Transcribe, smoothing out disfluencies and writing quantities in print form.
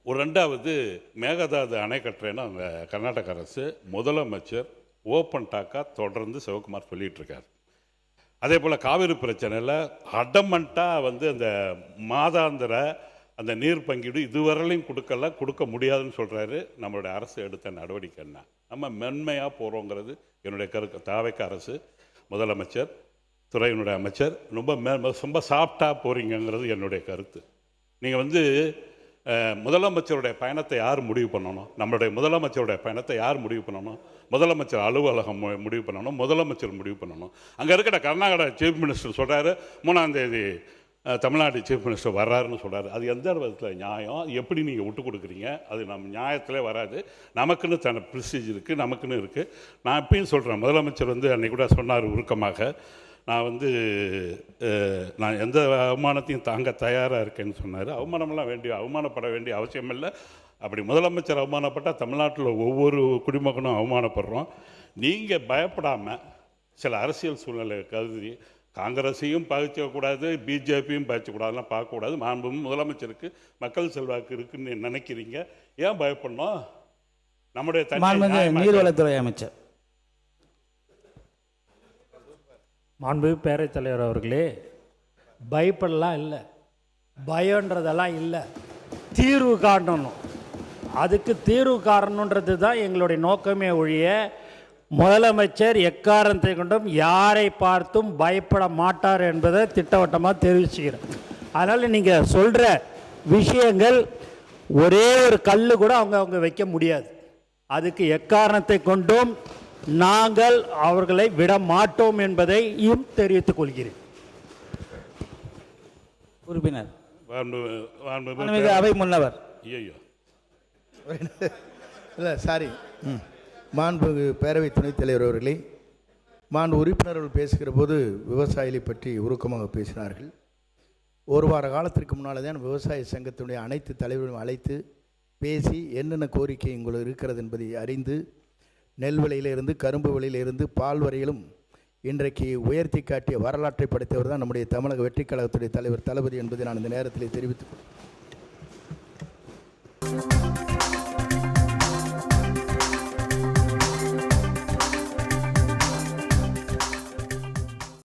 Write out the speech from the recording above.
ஒரு ரெண்டாவது மேகதாது அணை கட்டுறேன்னு அந்த கர்நாடக அரசு முதலமைச்சர் ஓப்பன் டாக்காக தொடர்ந்து சிவகுமார் சொல்லிகிட்டு இருக்கார். அதே போல் காவிரி பிரச்சனையில் அடமண்ட்டாக அந்த மாதாந்திர அந்த நீர் பங்கீடு இதுவரையிலையும் கொடுக்க முடியாதுன்னு சொல்கிறாரு. நம்மளுடைய அரசு எடுத்த நடவடிக்கை என்ன? நம்ம மென்மையாக போகிறோங்கிறது என்னுடைய கருத்து. தாவேக்க அரசு, முதலமைச்சர், துறையினுடைய அமைச்சர் ரொம்ப சாஃப்டாக போகிறீங்கிறது என்னுடைய கருத்து. நீங்கள் முதலமைச்சருடைய பயணத்தை யார் முடிவு பண்ணணும்? நம்மளுடைய முதலமைச்சருடைய பயணத்தை யார் முடிவு பண்ணணும்? முதலமைச்சர் அலுவலகம் முடிவு பண்ணணும், முதலமைச்சர் முடிவு பண்ணணும். அங்கே இருக்கிற கர்நாடகா சீஃப் மினிஸ்டர் சொல்கிறாரு 3ஆம் தேதி தமிழ்நாடு சீஃப் மினிஸ்டர் வர்றாருன்னு சொல்கிறாரு. அது எந்த விதத்தில் நியாயம்? எப்படி நீங்கள் விட்டு கொடுக்குறீங்க? அது நம்ம நியாயத்திலே வராது. நமக்குன்னு தன ப்ரிஸ்டீஜ் இருக்குது, நமக்குன்னு இருக்குது. நான் எப்பயும் சொல்கிறேன், முதலமைச்சர் அன்றைக்கி கூட சொன்னார் உருக்கமாக, நான் எந்த அவமானத்தையும் தாங்க தயாராக இருக்கேன்னு சொன்னார். அவமானப்பட வேண்டிய அவசியம் இல்லை. அப்படி முதலமைச்சர் அவமானப்பட்டால் தமிழ்நாட்டில் ஒவ்வொரு குடிமகனும் அவமானப்படுறோம். நீங்கள் பயப்படாமல் சில அரசியல் சூழ்நிலை கருதி காங்கிரஸையும் பாதிக்கக்கூடாது, பிஜேபியும் பாதிக்கக்கூடாதுலாம் பார்க்கக்கூடாது. முதலமைச்சருக்கு மக்கள் செல்வாக்கு இருக்குன்னு நினைக்கிறீங்க. ஏன் பயப்படணும்? நம்முடைய நீர்வளத்துறை அமைச்சர் மாண்பு பேரவைத் தலைவர் அவர்களே, பயப்படலாம் இல்லை, பயன்றதெல்லாம் இல்லை, தீர்வு காணணும். அதுக்கு தீர்வு காணணுன்றது தான் எங்களுடைய நோக்கமே ஒழிய முதலமைச்சர் எக்காரணத்தை கொண்டும் யாரை பார்த்தும் பயப்பட மாட்டார் என்பதை திட்டவட்டமாக தெரிவிச்சுக்கிறேன். அதனால் நீங்கள் சொல்கிற விஷயங்கள் ஒரே ஒரு கல் கூட அவங்க வைக்க முடியாது. அதுக்கு எக்காரணத்தை கொண்டும் நாங்கள் அவர்களை விட மாட்டோம் என்பதையும் தெரிவித்துக் கொள்கிறேன். உறுப்பினர் அவை முன்னவர் இல்லை சாரி, மாண்பு பேரவை துணைத் தலைவர் அவர்களே, மாண்பு உறுப்பினர்கள் பேசுகிற போது விவசாயிகளை பற்றி உருக்கமாக பேசினார்கள். ஒரு வார காலத்திற்கு முன்னால் தான் விவசாய சங்கத்தினுடைய அனைத்து தலைவர்களும் அழைத்து பேசி என்னென்ன கோரிக்கை உங்களுக்கு இருக்கிறது என்பதை அறிந்து நெல் விலையிலிருந்து கரும்பு விலையிலிருந்து பால் வரையிலும் இன்றைக்கு உயர்த்தி காட்டிய வரலாற்றை படைத்தவர் தான் நம்முடைய தமிழக வெற்றிக் கழகத்துடைய தலைவர் தளபதி என்பதை நான் இந்த நேரத்தில் தெரிவித்துக் கொள்கிறேன்.